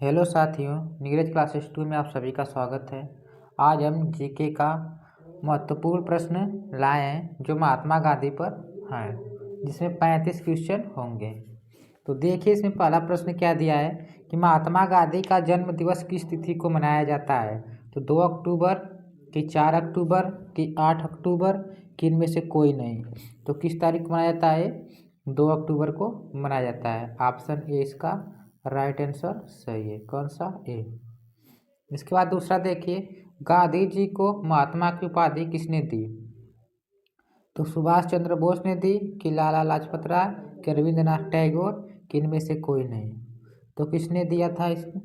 Hello साथियों, Neeraj classes 2 में आप सभी का स्वागत है। आज हम जीके का महत्वपूर्ण प्रश्न लाए हैं जो महात्मा गांधी पर हैं, जिसमें 35 क्वेश्चन होंगे। तो देखिए, इसमें पहला प्रश्न क्या दिया है कि महात्मा गांधी का जन्म दिवस किस तिथि को मनाया जाता है। तो 2 अक्टूबर कि 4 अक्टूबर कि 8 अक्टूबर कि इनमें से कोई नहीं। तो किस तारीख को मनाया जाता है? 2 अक्टूबर को मनाया जाता है। ऑप्शन ए इसका राइट आंसर सही है। कौन सा? ए। इसके बाद दूसरा देखिए, गांधी जी को महात्मा की उपाधि किसने दी? तो सुभाष चंद्र बोस ने दी कि लाला लाजपत राय कि रविंद्रनाथ टैगोर कि इनमें से कोई नहीं। तो किसने दिया था इसको?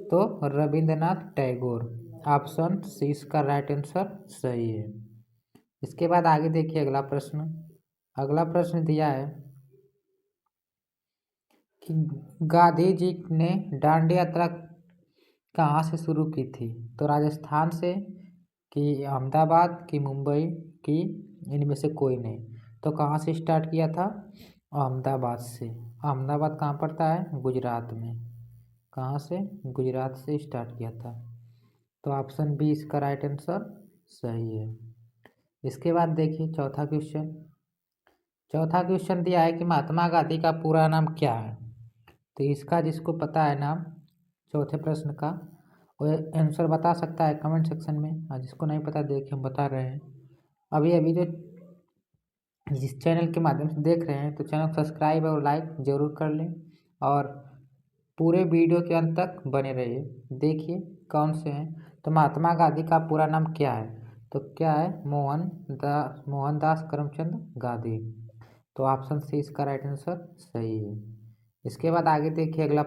तो रविंद्रनाथ टैगोर। ऑप्शन सी इसका राइट आंसर सही है। इसके बाद आगे देखिए अगला प्रश्न दिया है कि गांधी जी ने दांडी यात्रा कहाँ से शुरू की थी। तो राजस्थान से कि अहमदाबाद कि मुंबई कि इनमें से कोई नहीं। तो कहाँ से स्टार्ट किया था? अहमदाबाद से। अहमदाबाद कहाँ पड़ता है? गुजरात में। कहाँ से? गुजरात से स्टार्ट किया था। तो ऑप्शन बी इसका राइट आंसर सही है। इसके बाद देखिए चौथा क्वेश्चन दिया है कि महात्मा गांधी का पूरा नाम क्या है। तो इसका जिसको पता है नाम चौथे प्रश्न का, वो आंसर बता सकता है कमेंट सेक्शन में। और जिसको नहीं पता देखिए हम बता रहे हैं। अभी अभी जो जिस चैनल के माध्यम से देख रहे हैं तो चैनल को सब्सक्राइब और लाइक ज़रूर कर लें और पूरे वीडियो के अंत तक बने रहिए। देखिए कौन से हैं। तो महात्मा गांधी का पूरा नाम क्या है? तो क्या है? मोहनदास करमचंद गांधी। तो ऑप्शन सी इसका राइट आंसर सही है। इसके बाद आगे देखिए अगला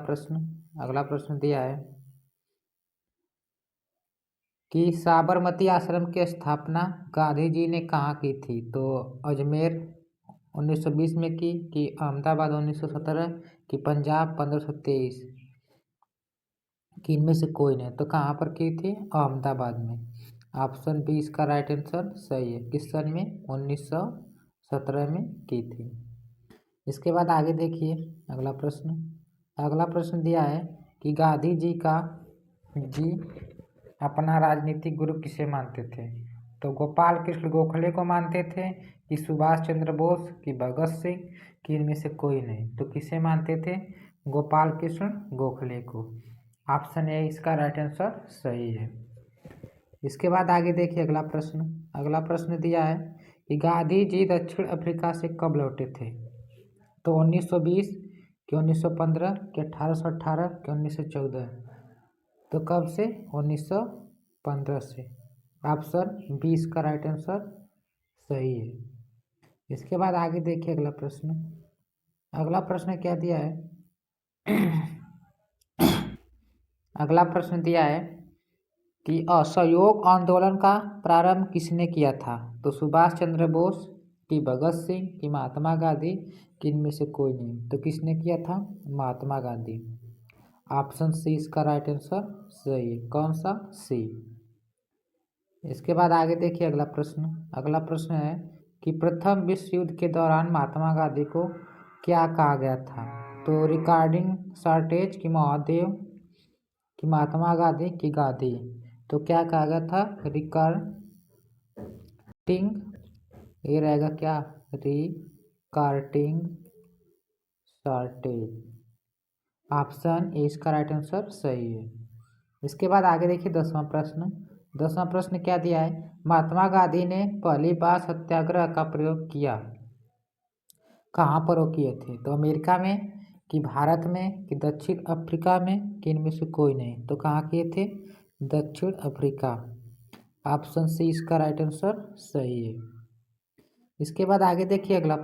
प्रश्न दिया है कि साबरमती आश्रम की स्थापना गांधी जी ने कहाँ की थी। तो अजमेर 1920 में की कि अहमदाबाद 1917 कि पंजाब 1523 कि इनमें से कोई नहीं। तो कहाँ पर की थी? अहमदाबाद में। ऑप्शन बी इसका राइट आंसर सही है। किस सन में? 1917 में की थी। इसके बाद आगे देखिए अगला प्रश्न दिया है कि गांधी जी अपना राजनीतिक गुरु किसे मानते थे। तो गोपाल कृष्ण गोखले को मानते थे कि सुभाष चंद्र बोस कि भगत सिंह कि इनमें से कोई नहीं। तो किसे मानते थे? गोपाल कृष्ण गोखले को। ऑप्शन ए इसका राइट आंसर सही है। इसके बाद आगे देखिए अगला प्रश्न दिया है कि गांधी जी दक्षिण अफ्रीका से कब लौटे थे। तो 1920 कि 1915 कि 1818 कि 1914। तो कब से? 1915 से। ऑप्शन बी इसका राइट आंसर सही है। इसके बाद आगे देखिए अगला प्रश्न क्या दिया है अगला प्रश्न दिया है कि असहयोग आंदोलन का प्रारंभ किसने किया था। तो सुभाष चंद्र बोस कि भगत सिंह कि महात्मा गांधी कि इनमें से कोई नहीं। तो किसने किया था? महात्मा गांधी। ऑप्शन सी इसका राइट आंसर सही है। कौन सा? सी। इसके बाद आगे देखिए अगला प्रश्न है कि प्रथम विश्व युद्ध के दौरान महात्मा गांधी को क्या कहा गया था। तो रिकॉर्डिंग शॉर्टेज कि महादेव कि महात्मा गांधी की गांधी। तो क्या कहा गया था? रिकॉर्डिंग। ये रहेगा क्या? Recording shortage. ऑप्शन ए इसका राइट आंसर सही है। इसके बाद आगे देखिए दसवां प्रश्न क्या दिया है? महात्मा गांधी ने पहली बार सत्याग्रह का प्रयोग किया कहाँ पर वो किए थे। तो अमेरिका में कि भारत में कि दक्षिण अफ्रीका में कि इनमें से कोई नहीं। तो कहाँ किए थे? दक्षिण अफ्रीका। ऑप्शन सी इसका राइट आंसर सही है। इसके बाद आगे देखिए अगला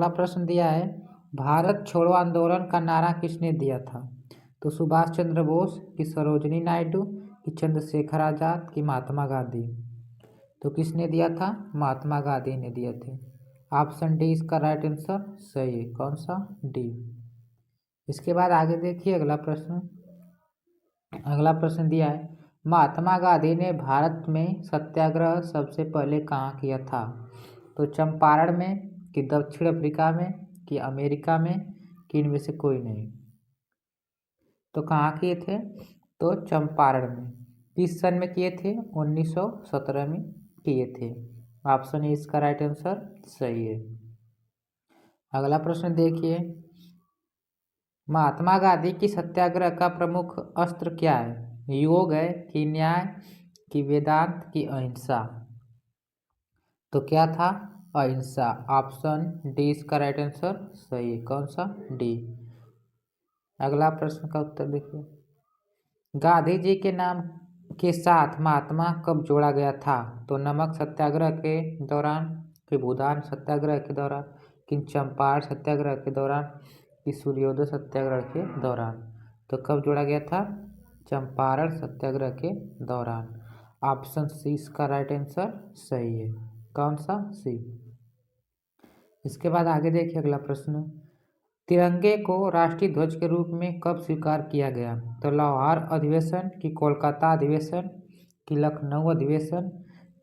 प्रश्न दिया है भारत छोड़ो आंदोलन का नारा किसने दिया था। तो सुभाष चंद्र बोस कि सरोजिनी नायडू कि चंद्रशेखर आजाद कि महात्मा गांधी। तो किसने दिया था? महात्मा गांधी ने दिए थे। ऑप्शन डी इसका राइट आंसर सही है। कौन सा? डी। इसके बाद आगे देखिए अगला प्रश्न दिया है महात्मा गांधी ने भारत में सत्याग्रह सबसे पहले कहाँ किया था। तो चंपारण में कि दक्षिण अफ्रीका में कि अमेरिका में कि इनमें से कोई नहीं। तो कहाँ किए थे? तो चंपारण में। किस सन में किए थे? 1917 में किए थे। ऑप्शन ए इसका राइट आंसर सही है। अगला प्रश्न देखिए, महात्मा गांधी की सत्याग्रह का प्रमुख अस्त्र क्या है? योग है कि न्याय कि वेदांत की अहिंसा? तो क्या था? अहिंसा। ऑप्शन डी इसका राइट आंसर सही है। कौन सा? डी। अगला प्रश्न का उत्तर देखिए, गांधी जी के नाम के साथ महात्मा कब जोड़ा गया था? तो नमक सत्याग्रह के दौरान, कि भूदान सत्याग्रह के दौरान, कि चंपारण सत्याग्रह के दौरान, कि सूर्योदय सत्याग्रह के दौरान? तो कब जोड़ा गया था? चंपारण सत्याग्रह के दौरान। ऑप्शन सी इसका राइट आंसर सही है। कौन सा? सी। इसके बाद आगे देखिए अगला प्रश्न, तिरंगे को राष्ट्रीय ध्वज के रूप में कब स्वीकार किया गया? तो लाहौर अधिवेशन, कि कोलकाता अधिवेशन, कि लखनऊ अधिवेशन,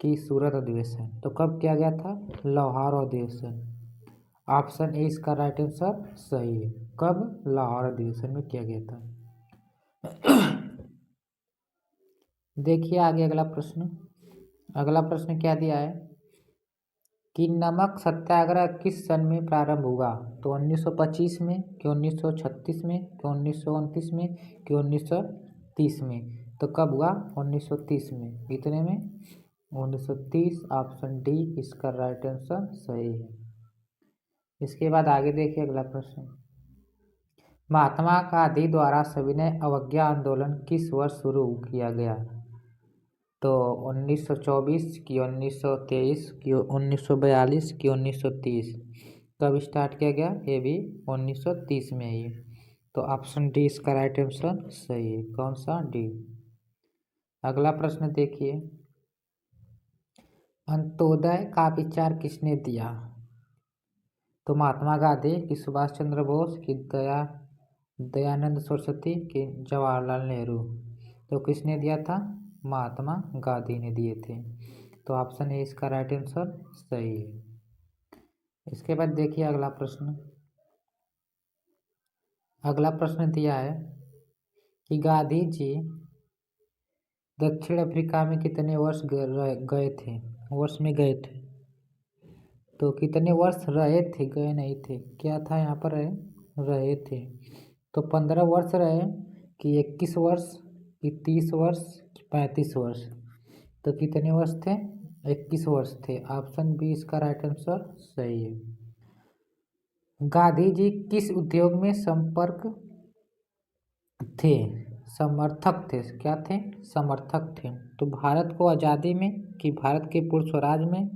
कि सूरत अधिवेशन? तो कब किया गया था? लाहौर अधिवेशन। ऑप्शन ए इसका राइट आंसर सही है। कब? लाहौर अधिवेशन में किया गया था। देखिए आगे अगला प्रश्न। अगला प्रश्न क्या दिया है कि नमक सत्याग्रह किस सन में प्रारंभ हुआ? तो 1925 में, कि 1936 में, कि 1929 में, कि 1930 में? तो कब हुआ? 1930 में। कितने में? 1930। ऑप्शन डी इसका राइट आंसर सही है। इसके बाद आगे देखिए अगला प्रश्न, महात्मा गांधी द्वारा सविनय अवज्ञा आंदोलन किस वर्ष शुरू किया गया? तो 1924, कि 1923, कि 1942, कि 1930? कब स्टार्ट किया गया? ये भी 1930 में ही। तो ऑप्शन डी इसका राइट आंसर सही है। कौन सा? डी। अगला प्रश्न देखिए, अंत्योदय का विचार किसने दिया? तो महात्मा गांधी, कि सुभाष चंद्र बोस, कि दयानंद सरस्वती, कि जवाहरलाल नेहरू? तो किसने दिया था? महात्मा गांधी ने दिए थे। तो ऑप्शन ए इसका राइट आंसर सही है। इसके बाद देखिए अगला प्रश्न। अगला प्रश्न दिया है कि गांधी जी दक्षिण अफ्रीका में कितने वर्ष गए थे? वर्ष में गए थे। तो कितने वर्ष रहे थे, गए नहीं थे? क्या था यहाँ पर? रहे थे। तो 15 वर्ष रहे, कि 21 वर्ष, कि 30 वर्ष, कि 35 वर्ष? तो कितने वर्ष थे? 21 वर्ष थे। ऑप्शन बी इसका राइट आंसर सही है। गांधी जी किस उद्योग में समर्थक थे? क्या थे? समर्थक थे। तो भारत को आज़ादी में, कि भारत के पूर्ण स्वराज में,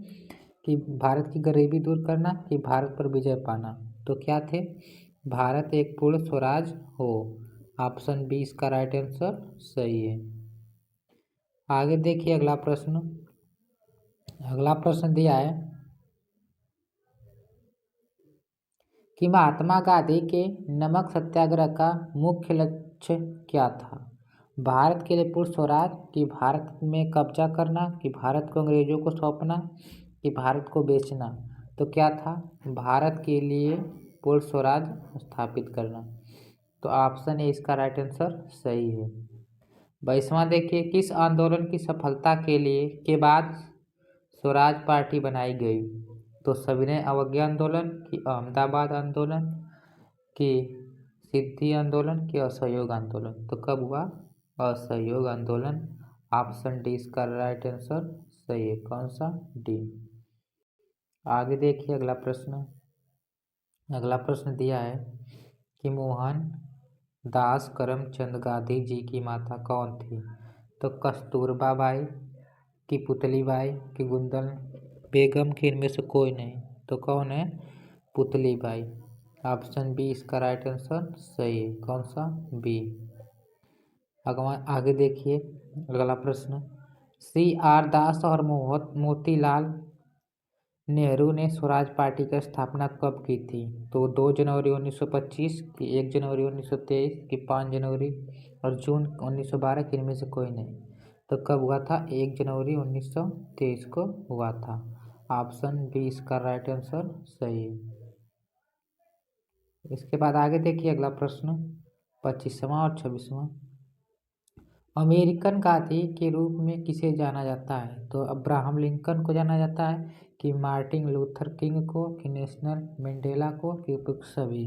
कि भारत की गरीबी दूर करना, कि भारत पर विजय पाना? तो क्या थे? भारत एक पूर्ण स्वराज हो। ऑप्शन बी इसका राइट आंसर सही है। आगे देखिए अगला प्रश्न। अगला प्रश्न दिया है कि महात्मा गांधी के नमक सत्याग्रह का मुख्य लक्ष्य क्या था? भारत के लिए पूर्ण स्वराज, कि भारत में कब्जा करना, कि भारत को अंग्रेजों को सौंपना, कि भारत को बेचना? तो क्या था? भारत के लिए पूर्ण स्वराज स्थापित करना। तो ऑप्शन ए इसका राइट आंसर सही है। 22वां देखिए, किस आंदोलन की सफलता के बाद स्वराज पार्टी बनाई गई? तो सविनय अवज्ञा आंदोलन, कि अहमदाबाद आंदोलन, कि सिद्धि आंदोलन, कि असहयोग आंदोलन? तो कब हुआ? असहयोग आंदोलन। ऑप्शन डी इसका राइट आंसर सही है। कौन सा? डी। आगे देखिए अगला प्रश्न। अगला प्रश्न दिया है कि मोहन दास करमचंद गांधी जी की माता कौन थी? तो कस्तूरबा बाई, कि पुतली बाई, कि गुंदन बेगम, कि इनमें से कोई नहीं? तो कौन है? पुतली बाई। ऑप्शन बी इसका राइट आंसर सही है। कौन सा? बी। आगे देखिए अगला प्रश्न, CR दास और मोतीलाल नेहरू ने स्वराज पार्टी की स्थापना कब की थी? तो 2 जनवरी 1925, कि 1 जनवरी 1923, कि 5 जनवरी और जून 1912, कि इनमें से कोई नहीं? तो कब हुआ था? 1 जनवरी 1923 को हुआ था। ऑप्शन बी इसका राइट आंसर सही है। इसके बाद आगे देखिए अगला प्रश्न, 25वां और 26वां। अमेरिकन गांधी के रूप में किसे जाना जाता है? तो अब्राहम लिंकन को जाना जाता है, कि मार्टिन लूथर किंग को, कि नेल्सन मंडेला को, कि उपयुक्त सभी।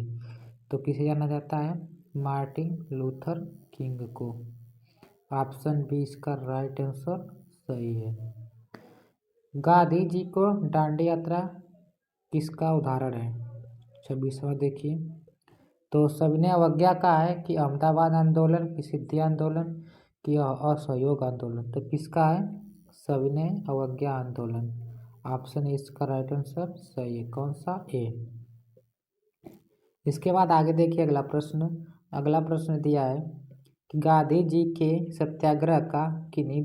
तो किसे जाना जाता है? मार्टिन लूथर किंग को। ऑप्शन बी इसका राइट आंसर सही है। गांधी जी को दांडी यात्रा किसका उदाहरण है? 26वां देखिए। तो सविनय अवज्ञा का है, कि अहमदाबाद आंदोलन, कि सिद्धि आंदोलन, कि असहयोग आंदोलन। तो किसका है? सविनय अवज्ञा आंदोलन। ऑप्शन ए इसका राइट आंसर सही है। कौन सा? ए। इसके बाद आगे देखिए अगला प्रश्न। अगला प्रश्न दिया है कि गांधी जी के सत्याग्रह का किन्हीं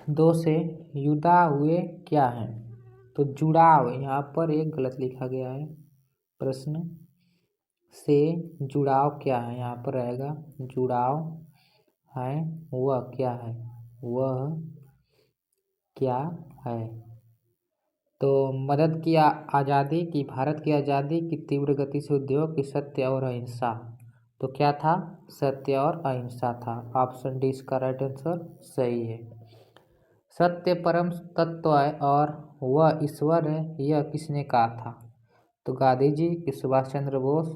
दो से युदा हुए क्या है? तो जुड़ाव, यहाँ पर एक गलत लिखा गया है। प्रश्न से जुड़ाव क्या है? यहाँ पर रहेगा जुड़ाव है वह क्या है? वह क्या है? तो मदद की आज़ादी, की भारत की आज़ादी, की तीव्र गति से उद्योग, की सत्य और अहिंसा। तो क्या था? सत्य और अहिंसा था। ऑप्शन डी इसका राइट आंसर सही है। सत्य परम तत्व है और वह ईश्वर है, यह किसने कहा था? तो गांधी जी, कि सुभाष चंद्र बोस,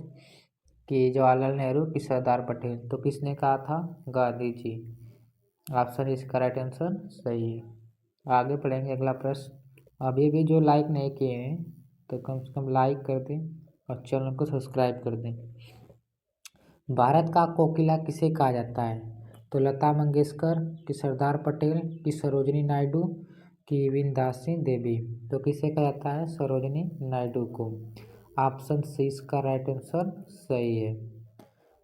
कि जवाहरलाल नेहरू, कि सरदार पटेल। तो किसने कहा था? गांधी जी। ऑप्शन इसका राइट आंसर सही है। आगे पढ़ेंगे अगला प्रश्न। अभी भी जो लाइक नहीं किए हैं तो कम से कम लाइक कर दें और चैनल को सब्सक्राइब कर दें। भारत का कोकिला किसे कहा जाता है? तो लता मंगेशकर, कि सरदार पटेल, कि सरोजिनी नायडू, कि विंध्यवासिनी देवी। तो किसे कहा जाता है? सरोजिनी नायडू को। ऑप्शन सी इसका राइट आंसर सही है।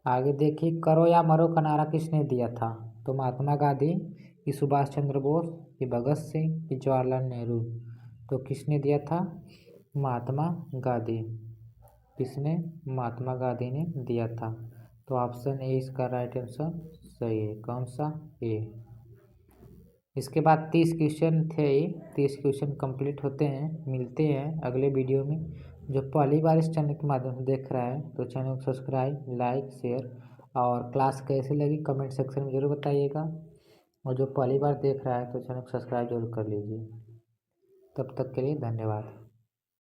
आगे देखिए, करो या मरो का नारा किसने दिया था? तो महात्मा गांधी, कि सुभाष चंद्र बोस, कि भगत सिंह, कि जवाहरलाल नेहरू। तो किसने दिया था? महात्मा गांधी। किसने? महात्मा गांधी ने दिया था। तो ऑप्शन ए इसका राइट आंसर सही है। कौन सा? ए। इसके बाद 30 क्वेश्चन थे। 30 क्वेश्चन कंप्लीट होते हैं। मिलते हैं अगले वीडियो में। जो पहली बार इस चैनल के माध्यम से देख रहा है तो चैनल को सब्सक्राइब, लाइक, शेयर और क्लास कैसी लगी कमेंट सेक्शन में ज़रूर बताइएगा। और जो पहली बार देख रहा है तो चैनल को सब्सक्राइब जरूर कर लीजिए। तब तक के लिए धन्यवाद।